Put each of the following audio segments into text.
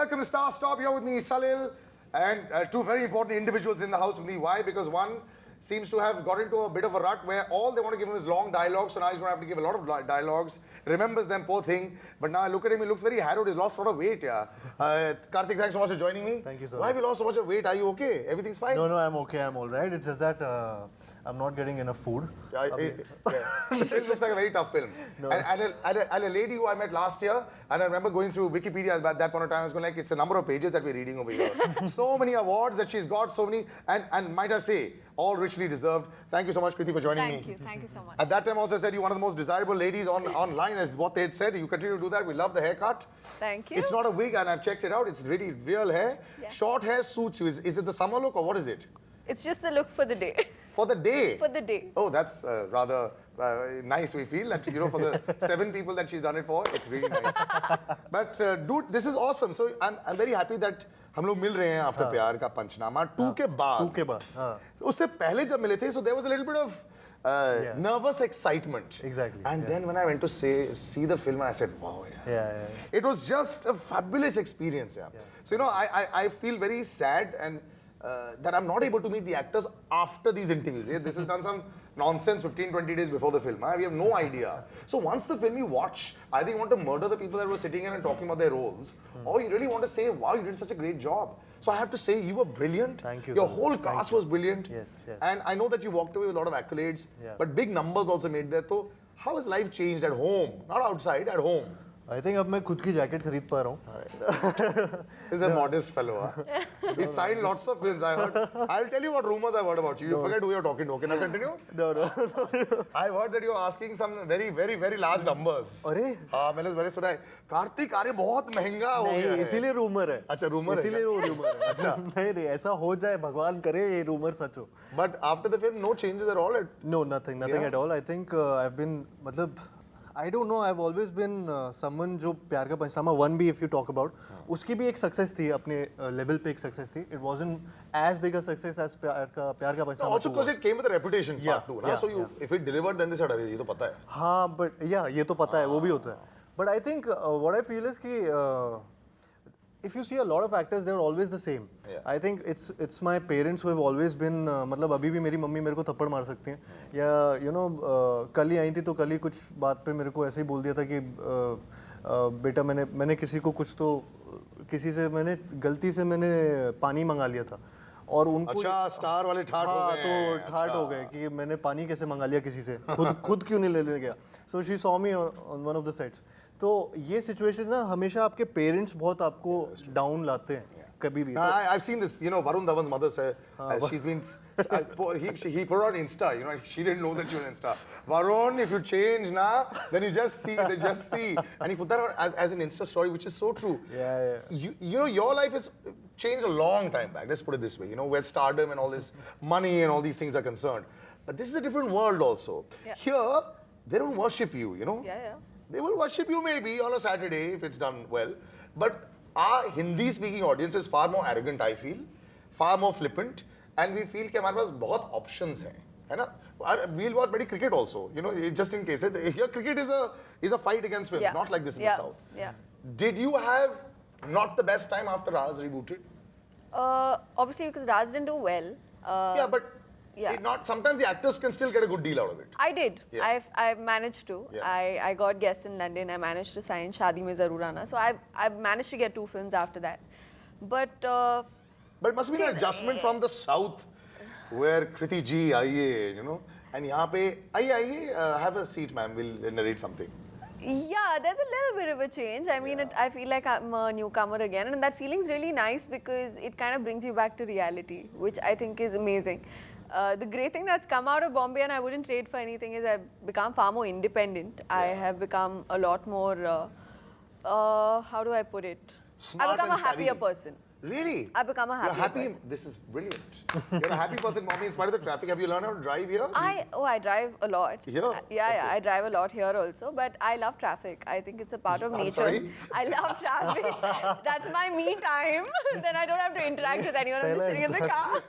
welcome to Star Stop. Here with me, Salil, and two very important individuals in the house with me. Why? Because one seems to have got into a bit of a rut where all they want to give him is long dialogues, so now he's going to have to give a lot of dialogues. Remembers them, poor thing. But now I look at him, he looks very harrowed. He's lost a lot of weight, yeah. Kartik, thanks so much for joining me. Thank you so much. Why have you lost so much of weight? Are you okay? Everything's fine? No, I'm okay. I'm all right. It's just that I'm not getting enough food. The film looks like a very tough film. No. And a lady who I met last year, and I remember going through Wikipedia at that point of time, I was going like, it's a number of pages that we're reading over here. So many awards that she's got, so many, and might I say, all richly deserved. Thank you so much, Kriti, for joining me. Thank you so much. At that time also said you're one of the most desirable ladies online, is what they had said. You continue to do that. We love the haircut. Thank you. It's not a wig, and I've checked it out. It's really real hair. Yeah. Short hair suits you. Is it the summer look or what is it? It's just the look for the day. For the day? For the day. Oh, that's rather nice, we feel. That, for the 7 people that she's done it for, it's really nice. But dude, this is awesome. So I'm very happy that हम लोग मिल रहे हैं after प्यार का पंचनामा 2 के बाद उससे पहले जब मिले थे, so there was a little bit of nervous excitement. Exactly. And then when I went to see the film, I said, wow, it was just a fabulous experience. So I feel very sad and that I'm not able to meet the actors after these interviews. This has done some nonsense 15-20 days before the film. We have no idea. So once the film you watch, either you want to murder the people that were sitting in and talking about their roles, or you really want to say, wow, you did such a great job. So I have to say, you were brilliant. Thank you. Your whole cast was brilliant. Yes. And I know that you walked away with a lot of accolades, but big numbers also made there. So how has life changed at home? Not outside, at home. I think अब मैं खुद की jacket खरीद पा रहा हूँ. He's a modest fellow. Huh? He signed lots of films. I heard. I'll tell you what rumors I've heard about you. You forget who you're talking to. Can I continue? No. I've heard that you're asking some very, very, very large numbers. अरे? हाँ, मैंने मैंने सुना है. कार्तिक आर्यन बहुत महंगा हो गया है. इसीलिए रूमर है. अच्छा, रूमर है. इसीलिए वो रूमर है. अच्छा. नहीं, ऐसा हो जाए, भगवान करे ये रूमर सच हो. But after the film, no changes at all. No, nothing at all. I think I've been, I don't know, I've always been someone जो प्यार का पंचनामा 1B if you talk about, उसकी भी एक सक्सेस थी अपने लेवल पे एक सक्सेस थी. It wasn't as big a success as प्यार का पंचनामा. Also because it came with a reputation part too, ना? So if it delivered, then they said अरे ये तो पता है. हाँ, but ये तो पता है, वो भी होता है. But I think what I feel is कि if you see a lot of actors, they're always the same. I think it's my parents who have always been मतलब अभी भी मेरी मम्मी मेरे को थप्पड़ मार सकती हैं या कल ही आई थी तो कल ही कुछ बात पे मेरे को ऐसे ही बोल दिया था कि बेटा मैंने किसी से मैंने गलती से मैंने पानी मंगा लिया था और उनको अच्छा स्टार वाले ठाट हो गए. तो ठाट हो गए कि मैंने पानी कैसे मंगा लिया किसी से, खुद क्यों नहीं ले गया. So she saw me on one of the sets. तो ये सिचुएशंस ना हमेशा आपके पेरेंट्स बहुत आपको डाउन लाते हैं कभी भी. I've seen this, Varun Dhawan's mother said, she's been, he put on Insta, she didn't know that she was on Insta. Varun, if you change now, then they just see. And he put that on as an Insta story, which is so true. Your life has changed a long time back, let's put it this way, where stardom and all this money and all these things are concerned. But this is a different world also. Here, they don't worship you, They will worship you maybe on a Saturday if it's done well. But our Hindi-speaking audience is far more arrogant, I feel, far more flippant, and we feel कि हमारे पास बहुत options हैं, है ना? We'll watch better cricket also, just in case. Here, cricket is a fight against films, not like this in the South. Did you have not the best time after Raj rebooted? Obviously, because Raj didn't do well. Sometimes the actors can still get a good deal out of it. I did. I managed to. I got guests in London. I managed to sign Shaadi Mein Zarur Aana. So I've managed to get 2 films after that. But it must be an adjustment from the South, where Kriti ji आइए, and यहाँ पे आइए, have a seat, ma'am. We'll narrate something. Yeah, there's a little bit of a change. I mean, I feel like I'm a newcomer again, and that feeling's really nice because it kind of brings you back to reality, which I think is amazing. The great thing that's come out of Bombay, and I wouldn't trade for anything, is I've become far more independent. I have become a lot more, how do I put it? Smart I've become and a happier savvy. person. Really? I've become a happier person. This is brilliant. You're a happy person, mommy, in spite of the traffic. Have you learned how to drive here? I drive a lot. Here? Yeah, I drive a lot here also, but I love traffic. I think it's a part of nature. Sorry? I love traffic. That's my me time. Then I don't have to interact with anyone. I'm just sitting in the car.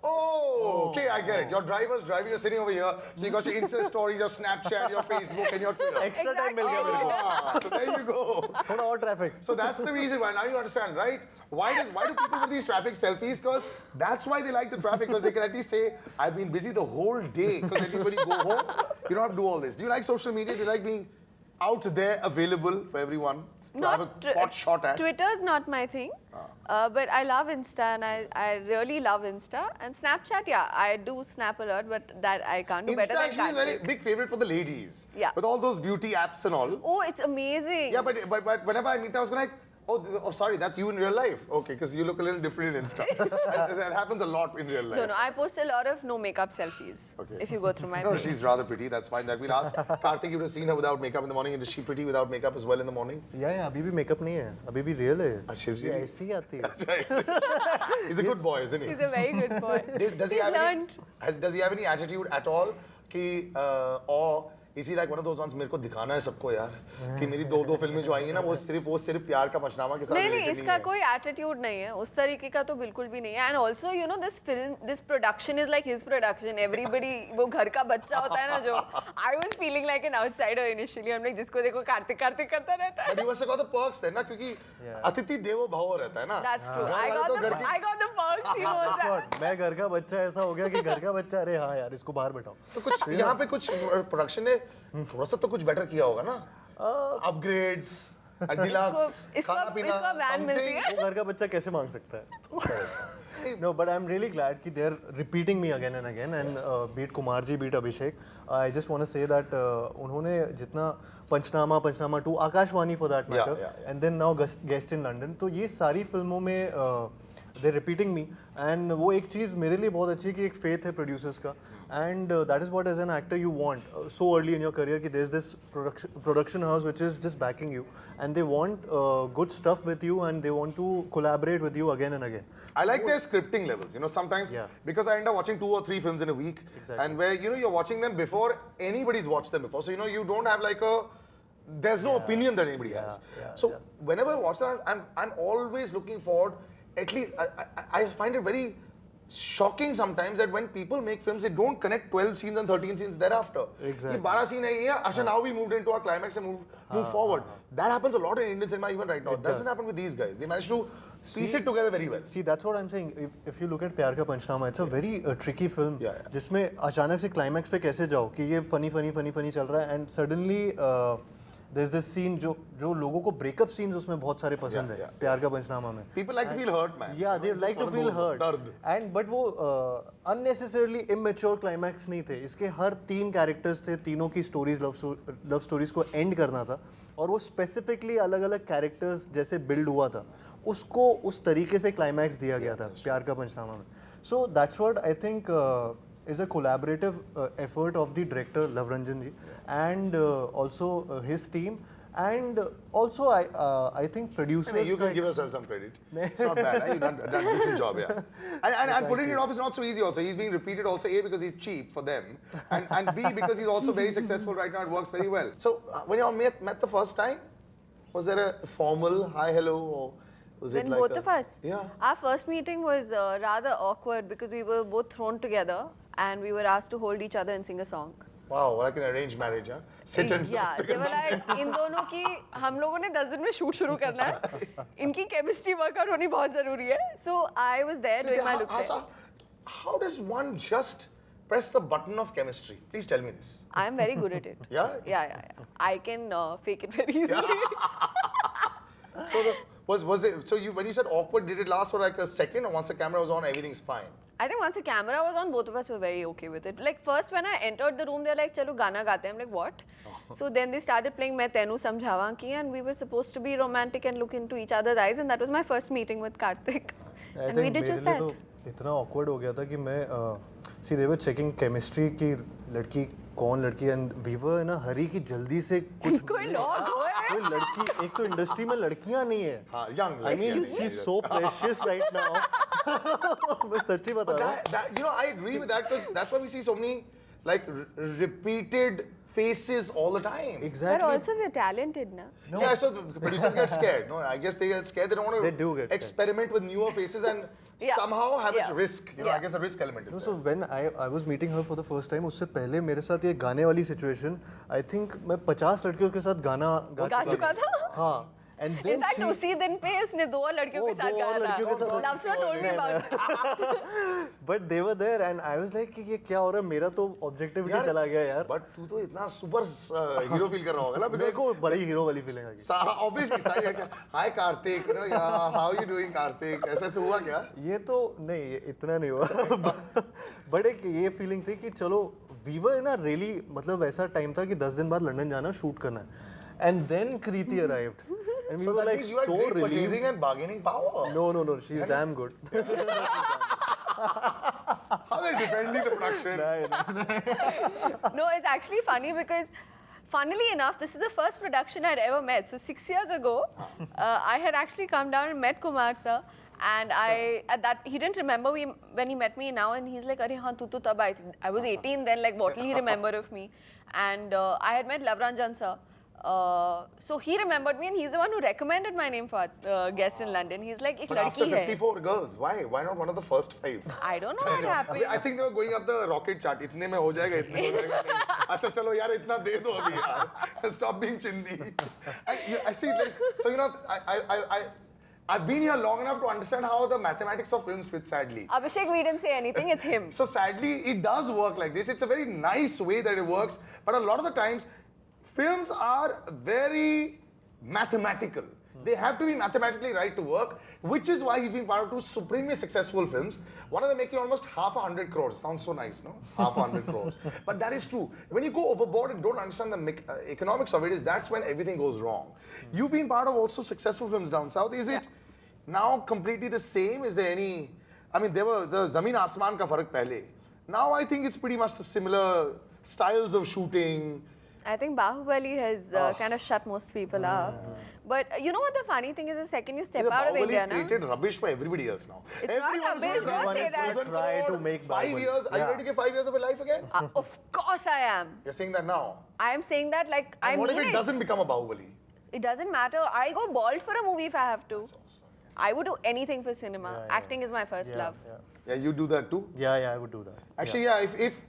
Okay, I get it. Your driver's driving, you're sitting over here, so you got your Insta stories, your Snapchat, your Facebook, and your Twitter. Extra time मिल गया मेरे को. So there you go. थोड़ा और traffic. So that's the reason why. Now you understand, right? Why do people do these traffic selfies? Because that's why they like the traffic. Because they can at least say, "I've been busy the whole day." Because at least when you go home, you don't have to do all this. Do you like social media? Do you like being out there, available for everyone? To have a pot shot at? Twitter's not my thing, but I love Insta and I really love Insta. And Snapchat, yeah, I do snap a lot, but that I can't do better Insta than actually is a very Kartik. big favorite for the ladies. Yeah. With all those beauty apps and all. Oh, it's amazing. Yeah, but whenever I meet them, I was like, oh, sorry, that's you in real life. Okay, because you look a little different in Insta. That happens a lot in real life. No, I post a lot of no makeup selfies. Okay. If you go through my No, page. she's rather pretty. That's fine. That we'll ask Kartik. You would have seen her without makeup in the morning. And is she pretty without makeup as well in the morning? Yeah, अभी भी makeup नहीं है, अभी भी real है. Actually, ये really? ऐसी ही आती है. He's a good boy, isn't he? He's a very good boy. Does he He's have learned. does he have any attitude at all? Or is he like one of those ones? मेरे को दिखाना है सबको यार कि मेरी दो फिल्में जो आई हैं ना वो सिर्फ प्यार का पंचनामा के साथ नहीं related इसका है. कोई एटीट्यूड नहीं है उस तरीके का तो बिल्कुल भी नहीं है and also you know this production is like his production everybody वो घर का बच्चा होता है ना जो I was feeling like an outsider initially हम लाइक जिसको देखो कार्तिक करता रहता है But you must have got the perks then ना क्योंकि अतिथि देवो भव रहता है ना. दैट्स ट्रू घर आई वाले गॉट तो द घर की- I got the perks he was मैं घर का बच्चा ऐसा हो गया कि घर का बच्चा अरे हाँ यार इसको बाहर बैठाओ. तो कुछ यहाँ पे कुछ प्रोडक्शन ने थोड़ा सा तो कुछ बेटर किया होगा ना. अपग्रेड्स, डिलक्स, खाना पीना, इसको वैन मिलती है. वो घर का बच्चा कैसे मांग सकता है? No, but I'm really glad कि they're repeating me again and again and be it Kumar ji, be it Abhishek, I just want to say that उन्होंने जितना पंचनामा 2, Akashvani for that matter, and then now guest in London, तो ये सारी फिल्मों में they're repeating me and वो एक चीज़ मेरे लिए बहुत अच्छी है कि एक faith है producers का and that is what as an actor you want so early in your career कि there's this production house which is just backing you and they want good stuff with you and they want to collaborate with you again and again. I like their scripting levels, you know, sometimes because I end up watching 2 or 3 films in a week and where, you know, you're watching them before anybody's watched them before. So, you know, you don't have like there's no opinion that anybody has. So, whenever I watch them, I'm always looking forward, at least, I find it very shocking sometimes that when people make films, they don't connect 12 scenes and 13 scenes thereafter. Exactly. ये 12 scene है ये, अच्छा now we moved into our climax and move forward. That happens a lot in Indian cinema even right now. It doesn't happen with these guys. They manage to piece it together very well. See, that's what I'm saying. If you look at प्यार का पंचनामा, it's a very tricky film. जिसमें अचानक से climax पे कैसे जाओ कि ये funny चल रहा है and suddenly there's this scene जो लोगों को breakup scenes उसमें बहुत सारे पसंद है प्यार का पंचनामा में. People like to feel hurt, man. Yeah, they like to feel hurt. दर्द. And but वो unnecessarily immature climax नहीं थे. इसके हर 3 characters थे, तीनों की stories love stories को end करना था और वो specifically अलग-अलग characters जैसे build हुआ था उसको उस तरीके से climax दिया गया था प्यार का पंचनामा में. So that's what I think is a collaborative effort of the director Love Ranjan ji and also his team and also I think producers. You can give yourself some credit. It's not bad. You've done a decent job, yeah. And pulling it off is not so easy also. He's being repeated also A because he's cheap for them and B because he's also very successful right now. It works very well. So when you all met the first time, was there a formal hi hello or was When it like both of us? Yeah. Our first meeting was rather awkward because we were both thrown together and we were asked to hold each other and sing a song. Wow, like an arranged marriage, huh? Sit and Yeah, they were like, इन दोनों की हम लोगों ने 10 दिन में shoot शुरू करना है. इनकी chemistry workout होनी बहुत जरूरी है. So I was there doing my look test. How does one just press the button of chemistry? Please tell me this. I am very good at it. Yeah? Yeah. I can fake it very easily. So was it? So when you said awkward, did it last for like a second, or once the camera was on, everything's fine? I think once the camera was on, both of us were very okay with it. Like first when I entered the room, they were like, "Chalo गाना गाते हैं." I'm like, "What?" So then they started playing "मैं तेनू समझावा की," and we were supposed to be romantic and look into each other's eyes, and that was my first meeting with Kartik. And we did just that. इतना awkward हो गया था कि मैं see they were checking chemistry की लड़की कौन लड़की and we were ना हरी की जल्दी से कुछ कोई लोग हुए कोई लड़की एक तो इंडस्ट्री में लड़कियां नहीं है हाँ, young. I mean she's so precious right now. मैं सच्ची बता रहा हूँ. That, you know, I agree with that because that's why we see so many like repeated faces all the time. But Exactly. also they're talented, na? Yeah, so producers get scared. No, I guess they get scared. They don't want They do to get experiment with newer faces and Yeah. somehow have Yeah. it risk. You know, Yeah. I guess the risk element is No, there. so when I was meeting her for the first time, उससे पहले मेरे साथ ये गाने वाली situation, I think मैं 50 लड़कियों के साथ गाना गा चुका था? हाँ. And then In fact, she, उसी दिन पे उसने 2 और लड़कियों के साथ दो और गाया लड़कियों के था. साथ- Love Song told me about it. but they were there and I was like कि ये क्या हो रहा है, मेरा तो objectivity चला गया यार. But तू तो इतना super hero feel कर रहा होगा ना मेरे because को बड़ी हीरो वाली फीलिंग आ गई. obviously सारी hi Kartik, you know, yeah, how are you doing Kartik? ऐसे हुआ क्या? ये तो नहीं, ये इतना नहीं हुआ. बट एक ये फीलिंग थी कि चलो वी वर ना रियली, मतलब ऐसा टाइम था कि 10 दिन बाद लंदन जाना, शूट करना है. And then Kriti arrived and we So were that like means you had so great relieved. purchasing and bargaining power. No, she is damn good. How are they defending the production? No, it's actually funny because, funnily enough, this is the first production I'd ever met. So 6 years ago, I had actually come down and met Kumar sir, and he didn't remember when he met me now, and he's like, "Arey, haan, tu to tab aayi thi." I was 18 then. Like, what will he remember of me? And I had met Lavranjan sir. So he remembered me, and he's the one who recommended my name for guest in London. He's like, "Ek But after ladki hai." 54 girls, why? Why not one of the first 5? I don't know what happened. I think they were going up the rocket chart. इतने में हो जाएगा, इतने में हो जाएगा. नहीं. अच्छा चलो यार इतना दे दो अभी यार. Stop being chindi. I see this. So you know, I've been here long enough to understand how the mathematics of films fit. Sadly. Abhishek, we didn't say anything. It's him. So sadly, it does work like this. It's a very nice way that it works. But a lot of the times, films are very mathematical. They have to be mathematically right to work, which is why he's been part of 2 supremely successful films. One of them making almost half 100 crores. Sounds so nice, no? Half 100 crores. But that is true. When you go overboard and don't understand the economics of it, that's when everything goes wrong. You've been part of also successful films down south. Is it now completely the same? Is there any... I mean, there was the Zameen Asman ka farak pehle. Now I think it's pretty much the similar styles of shooting. I think Bahubali has kind of shut most people up. But you know what the funny thing is, the second you step out of India, Bahubali's created rubbish for everybody else now. It's not Everyone's rubbish, doing don't say it. that. Thousand Try to crore, make 5 Bahubali. years. Are you ready to give 5 years of your life again? Of course I am. You're saying that now. I am saying that like I And what if mean it doesn't become a Bahubali? It doesn't matter. I'll go bald for a movie if I have to. That's awesome. I would do anything for cinema. Yeah, yeah. Acting is my first love. Yeah, you do that too? Yeah, I would do that. Actually, yeah, if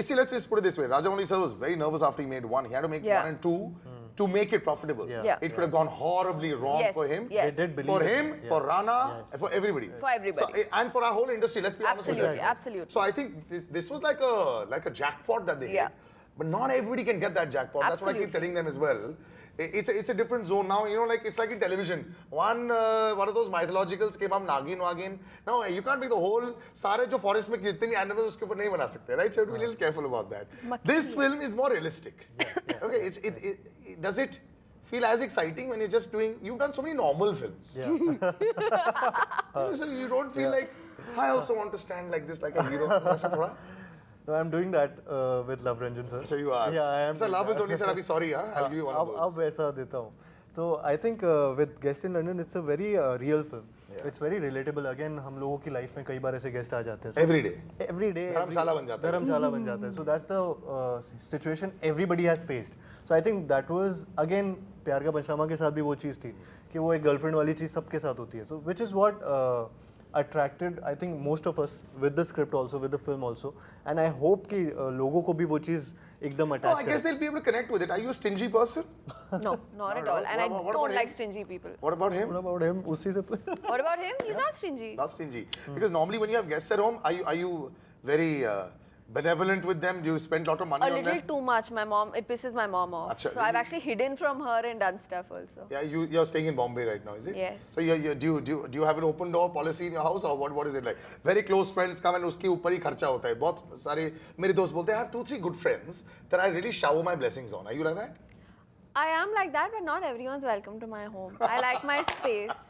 see, let's just put it this way. Rajamouli sir was very nervous after he made 1. He had to make 1 and 2 to make it profitable. Yeah. It could have gone horribly wrong Yes, for him. yes. They did believe For it. him, for Rana, for everybody. For everybody. So, and for our whole industry, let's be honest with Absolutely, that. absolutely. So I think this was like a jackpot that they Yeah. hit. But not everybody can get that jackpot. That's what I keep Absolutely. telling them as well. It's a different zone now. You know, like it's like in television. One of those mythologicals came up, Nagin. Now you can't make the whole सारे जो forest में जितने भी animals उसके ऊपर नहीं बना सकते, right? So you have to be a little careful about that. This film is more realistic. Okay, does it feel as exciting when you're just doing? You've done so many normal films. Yeah. So you don't feel like I also want to stand like this, like a hero. ऐसा थोड़ा? No, I'm doing that with Lavranjan sir. So you are. Yeah, I am. So love is only said, "Abhi sorry, huh? I'll give you one of अब those." वैसा देता हूँ. So I think with Guest in London, it's a very real film. It's very relatable. Again, हम लोगों की life में कई बार ऐसे गेस्ट आ जाते हैं. Every day. Every day. धर्मशाला बन जाता है. धर्मशाला बन जाता है. So that's the situation everybody has faced. So I think that was again प्यार का पंचनामा के साथ भी वो चीज़ थी कि वो एक गर्लफ्रेंड वाली चीज़ सबके साथ होती है. So which is what attracted I think most of us with the script also, with the film also, and I hope कि लोगों को भी वो चीज़ एकदम No, attach I guess they'll be able to connect with it. Are you a stingy person? No, not at all. And I What about don't him? like stingy people. What about him? What about him? उसी से What about him? He's not stingy. Not stingy. Because normally when you have guests at home, are you very benevolent with them? Do you spend a lot of money A on little them? too much. It pisses my mom off. Achha, So I've actually hidden from her and done stuff also. Yeah, you're staying in Bombay right now, is it? Yes. So do you have an open door policy in your house or what is it like? Very close friends come and उसके ऊपर ही खर्चा होता है. बहुत सारे मेरे दोस्त बोलते हैं I have 2-3 good friends that I really shower my blessings on. Are you like that? I am like that, but not everyone's welcome to my home. I like my space.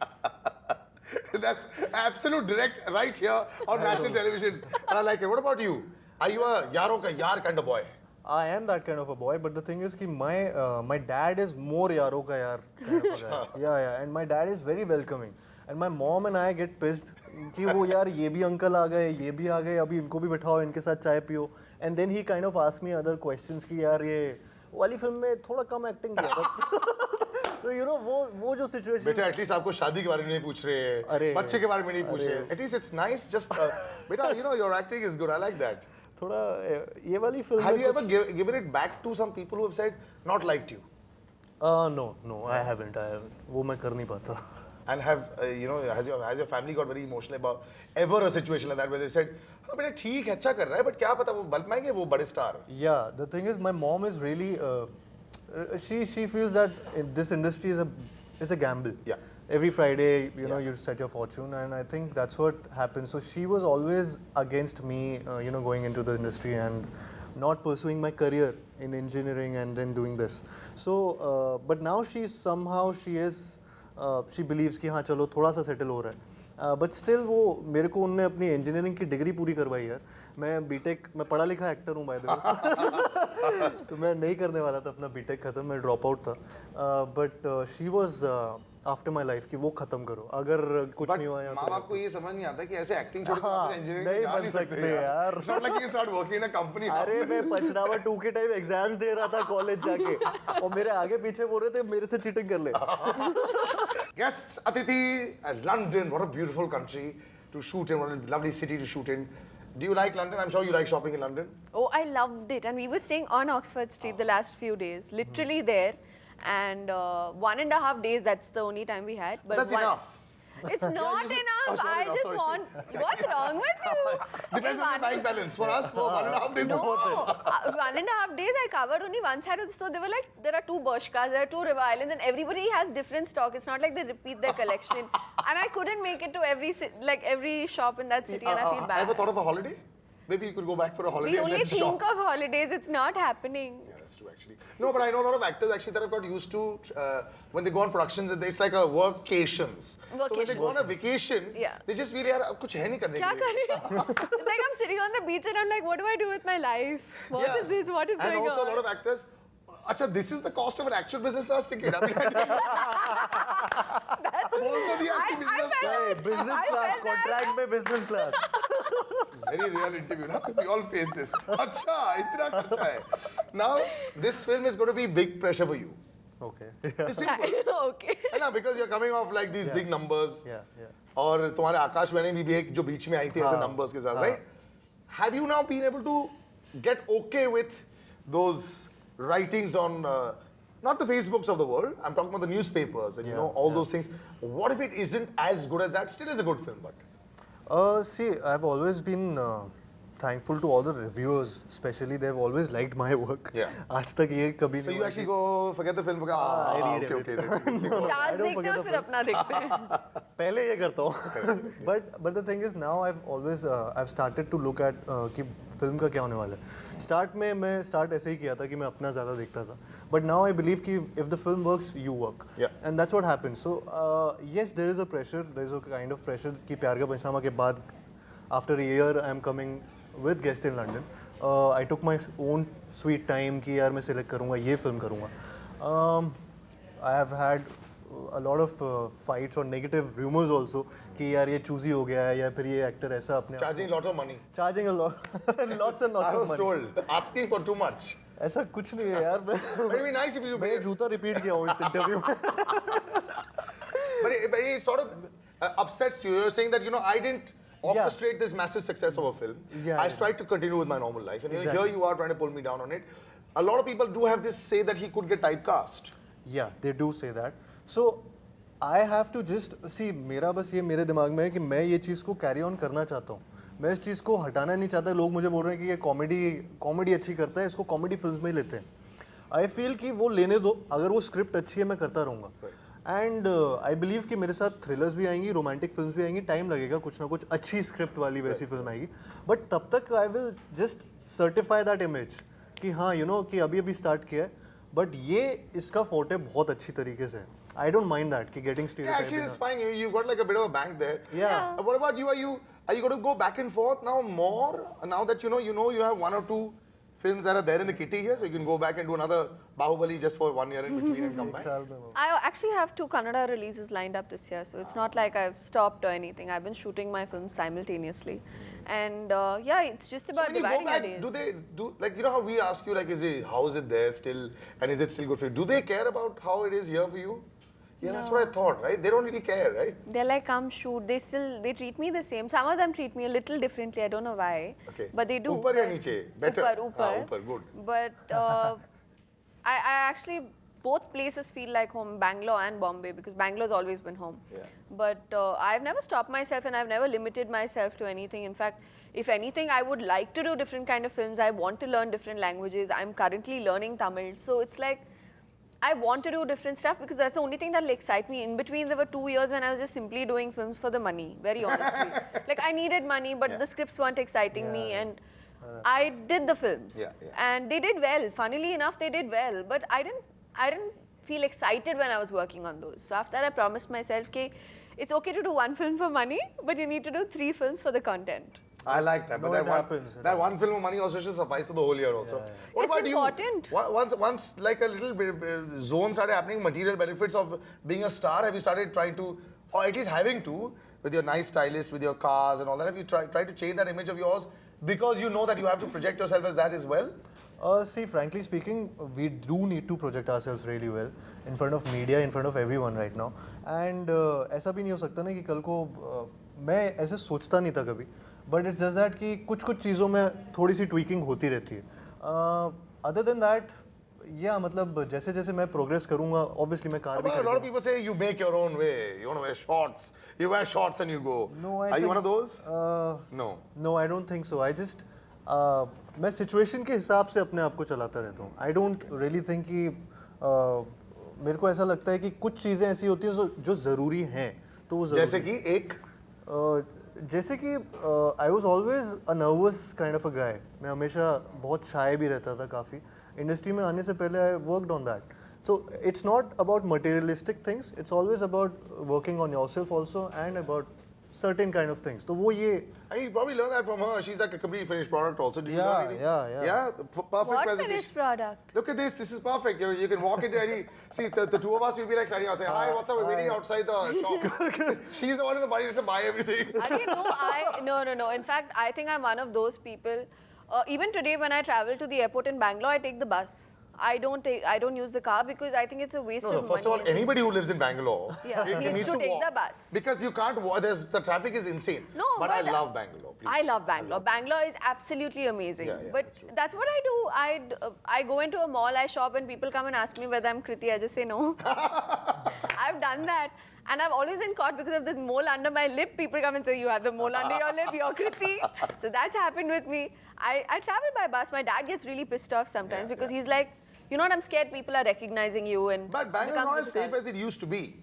That's absolute direct right here on national television. And I like it. What about you? Are you a yaro ka yaar kind of boy? I am that kind of a boy, but the thing is कि my dad is more यारों का यार kind of a guy. Yeah, and my dad is very welcoming. and my mom and I get pissed कि वो यार ये भी uncle आ गए, ये भी आ गए, अभी इनको भी बिठाओ, इनके साथ चाय पियो. And then he kind of asked me other questions कि यार ये वाली फिल्म में थोड़ा कम एक्टिंग किया था. तो you know वो जो situation. बेटा एटलीस्ट आपको शादी के बारे में नहीं पूछ रहे हैं, बच्चे के बारे में नहीं पूछ रहे हैं. एटलीस्ट इट्स नाइस जस्ट बेटा you know your acting is good. I like that. थोड़ा ये वाली film. Have you ever given it back to some people who have said not liked you? No, I haven't. वो मैं कर नहीं पाता. And have you know has your family got very emotional about ever a situation like that where they said हाँ बेटा ठीक है अच्छा कर रहा है but क्या पता वो बल्ब माएंगे वो बड़े star. Yeah, the thing is my mom is really she feels that this industry is a gamble. Yeah. Every Friday, you know, you set your fortune, and I think that's what happens. So she was always against me, you know, going into the industry and not pursuing my career in engineering and then doing this. So, but now she believes कि हाँ चलो थोड़ा सा settle हो रहा है. But still वो मेरे को उनने अपनी engineering की degree पूरी करवाई यार. मैं B.Tech मैं पढ़ा लिखा actor हूँ by the way. तो मैं नहीं करने वाला था अपना B.Tech खत्म, मैं drop out था. But she was after my life कि वो खत्म करो अगर कुछ नहीं हुआ या माँ बाप को ये समझ नहीं आता कि ऐसे एक्टिंग छोड़ के वापस इंजीनियरिंग नहीं जा बन नहीं सकते सकते यार. It's not like you start working in a company. अरे मैं पचनावा 2 के टाइम एग्जाम्स दे रहा था कॉलेज जाके और मेरे आगे पीछे बोल रहे थे मेरे से चीटिंग कर ले. Guests, Atiti, London, what a beautiful country to shoot in, what a lovely city to shoot in. Do you like London? I'm sure you like shopping in London. Oh, I loved it. And we were staying on Oxford Street the last few days, literally there. And 1.5 days, that's the only time we had. But that's enough. It's not enough. Oh, sorry, I just sorry. want. What's wrong with you? Depends on your bank balance. For us, for 1.5 days, No, 1.5 days I covered only one side of the store. They were like, there are 2 Bershkas, there are 2 River Islands, and everybody has different stock. It's not like they repeat their collection. And I couldn't make it to every shop in that city, and I feel bad. Ever thought of a holiday? Maybe you could go back for a holiday We and only then think shop. of holidays. It's not happening. Yeah, that's true actually. No, but I know a lot of actors actually that have got used to when they go on productions, it's like a workations. So when they go on a vacation, they just feel यार कुछ है नहीं करने क्या के लिए. करें? It's like I'm sitting on the beach and I'm like, what do I do with my life? What is this? What is going on? And also a lot of actors. अच्छा, this is the cost of an actual business class ticket. I business class contract में business class. Very real interview, ना? Because we all face this. अच्छा, इतना खर्चा है. Now, this film is going to be big pressure for you. Okay. It's simple. Okay. है ना? Because you're coming off like these big numbers. Yeah. और तुम्हारे आकाश वाणी भी एक जो बीच में आई थी ऐसे numbers के साथ, right? Have you now been able to get okay with those writings on not the Facebooks of the world? I'm talking about the newspapers and you know all those things. What if it isn't as good as that? Still is a good film, but. See, I've always been thankful to all the reviewers, especially they've always liked my work. Yeah. आज तक ये कभी So you actually go forget the film, forget. I read okay. Stars देखते हैं और फिर अपना देखते हैं. पहले ये करता हूँ. But the thing is now I've always I've started to look at कि फिल्म का क्या होने वाला है. Start में मैं start ऐसे ही किया था कि मैं अपना ज़्यादा देखता था. But now I believe कि if the film works, you work. Yeah. And that's what happens. So yes, there is a pressure. There is a kind of pressure कि प्यार का पंचनामा के बाद after a year I am coming with Guest in London. I took my own sweet time कि यार मैं select करूँगा ये film करूँगा. I have had a lot of fights or negative rumors also कि यार ये choosy हो गया है या फिर ये actor ऐसा अपने Charging lot of money. charging a lot lots and lots I of was money. told asking for too much. ऐसा कुछ नहीं है यार. But it'd be nice if you. मैं जूता repeat किया हूँ इस interview में. But it sort of upsets you. You're saying that I didn't orchestrate this massive success of a film. I tried to continue with my normal life, and here you are trying to pull me down on it. A lot of people do have this say that he could get typecast. Yeah, they do say that. So I have to just see. मेरा बस ये मेरे दिमाग में है कि मैं ये चीज़ को carry on करना चाहता हूँ. मैं इस चीज़ को हटाना नहीं चाहता. लोग मुझे बोल रहे हैं कि ये कॉमेडी अच्छी करता है, इसको कॉमेडी फिल्म्स में ही लेते हैं. आई फील कि वो लेने दो. अगर वो स्क्रिप्ट अच्छी है मैं करता रहूँगा. एंड आई बिलीव कि मेरे साथ थ्रिलर्स भी आएंगी, रोमांटिक फिल्म्स भी आएंगी. टाइम लगेगा, कुछ ना कुछ अच्छी स्क्रिप्ट वाली वैसी फिल्म आएगी. बट तब तक I will just certify that image कि हाँ कि अभी अभी स्टार्ट किया है. बट ये इसका फोर्टे बहुत अच्छी तरीके से है. I don't mind that कि getting stereotyped. Yeah, actually, it's fine. You've got like a bit of a bank there. Yeah. What about you? Are you going to go back and forth now more? Now that you know you have 1 or 2 films that are there in the kitty here, so you can go back and do another Bahubali just for 1 year in between and come back? I actually have 2 Kannada releases lined up this year, so it's not like I've stopped or anything. I've been shooting my films simultaneously. And yeah, it's just about when you go dividing back, our days. do they do, like, you know how we ask you, like, how is it there still, and is it still good for you? Do they care about how it is here for you? Yeah, that's what I thought, right? They don't really care, right? They're like, come shoot. They treat me the same. Some of them treat me a little differently. I don't know why. Okay. But they do. Upar ya niche? Better? Upar. Upar, good. But I actually, both places feel like home, Bangalore and Bombay, because Bangalore's always been home. Yeah. But I've never stopped myself and I've never limited myself to anything. In fact, if anything, I would like to do different kind of films. I want to learn different languages. I'm currently learning Tamil. So it's like, I want to do different stuff because that's the only thing that will excite me. In between, there were 2 years when I was just simply doing films for the money, very honestly. Like, I needed money, but the scripts weren't exciting me, and I did the films. And they did well. Funnily enough, they did well. But I didn't feel excited when I was working on those. So after that, I promised myself, okay, it's okay to do 1 film for money, but you need to do 3 films for the content. I like that, but that one film of money also should suffice for the whole year also. What It's about important. you? Once like a little bit zone started happening, material benefits of being a star, have you started trying to, or at least having to, with your nice stylist, with your cars and all that, have you tried to change that image of yours because you know that you have to project yourself as that as well? See, frankly speaking, we do need to project ourselves really well in front of media, in front of everyone right now. And ऐसा भी नहीं हो सकता ना कि कल को मैं ऐसे सोचता नहीं था कभी. But it's just that कि कुछ चीज़ों में थोड़ी सी tweaking होती रहती है. Other than that, yeah, मतलब जैसे मैं progress करूँगा, obviously मैं कार भी A lot of people say you make your own way. You want to wear shorts. You wear shorts and you go. No, Are you one of those? No. No, I don't think so. I just मैं situation के हिसाब से अपने आप को चलाता रहता हूँ. I don't really think कि मेरे को ऐसा लगता है कि कुछ चीज़ें ऐसी होती हैं जो ज़रूरी हैं, तो वो जैसे कि एक जैसे कि I was always a nervous kind of a guy. मैं हमेशा बहुत shy भी रहता था काफ़ी. इंडस्ट्री में आने से पहले I worked on that. So it's not about materialistic things. It's always about working on yourself also and about certain kind of things. So वो ये. You probably learned that from her. She's like a completely finished product also. Did you learn anything? Yeah. Perfect What presentation. finished product? Look at this. This is perfect. You can walk into any. See, the 2 of us will be like standing outside. Hi, what's up? We're waiting outside the shop. She's the one in the money to buy everything. No. In fact, I think I'm one of those people. Even today, when I travel to the airport in Bangalore, I take the bus. I don't use the car because I think it's a waste of money. First of all, anybody who lives in Bangalore needs to take walk. the bus. Because you can't walk. The traffic is insane. No, but I love Bangalore. Please. I love Bangalore. Bangalore is absolutely amazing. But that's what I do. I go into a mall, I shop, and people come and ask me whether I'm Kriti. I just say no. I've done that. And I've always been caught because of this mole under my lip. People come and say, you have the mole under your lip, you're Kriti. So that's happened with me. I travel by bus. My dad gets really pissed off sometimes because he's like, you know what, I'm scared people are recognizing you. But Bangalore is not as safe as it used to be.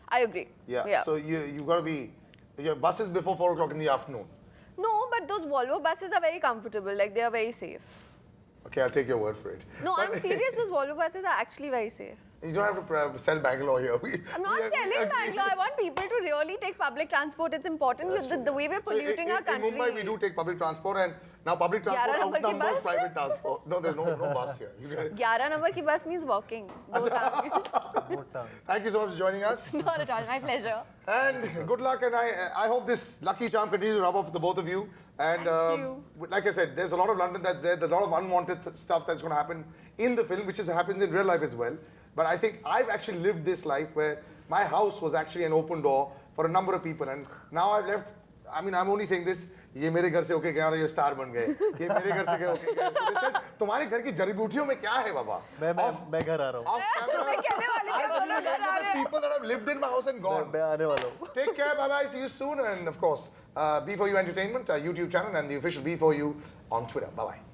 I agree. Yeah. So you've got to be, your bus is before 4 o'clock in the afternoon. No, but those Volvo buses are very comfortable. Like, they are very safe. Okay, I'll take your word for it. No, I'm serious. Those Volvo buses are actually very safe. You don't have to sell Bangalore here. I'm not selling Bangalore. I want people to really take public transport. It's important with the way we're polluting our country. In Mumbai, we do take public transport, and now public transport outnumbers private transport. No, there's no bus here. 11 number ki bus means walking. Thank you so much for joining us. Not at all. My pleasure. And good luck, and I hope this lucky charm continues to rub off the both of you. And Thank you. Like I said, there's a lot of London that's there. There's a lot of unwanted stuff that's going to happen in the film, which happens in real life as well. But I think I've actually lived this life where my house was actually an open door for a number of people. And now I've left, I mean, I'm only saying this, ये मेरे घर से होके गया और ये star बन गए, ये मेरे घर से होके गए. So they said, तुम्हारे घर की जड़ी बूटियों में क्या है बाबा? मैं घर आ रहा हूँ. The people that have lived in my house and gone. मैं आने वाला हूँ. Take care, bye-bye, see you soon. And of course, B4U Entertainment, YouTube channel and the official B4U on Twitter. Bye-bye.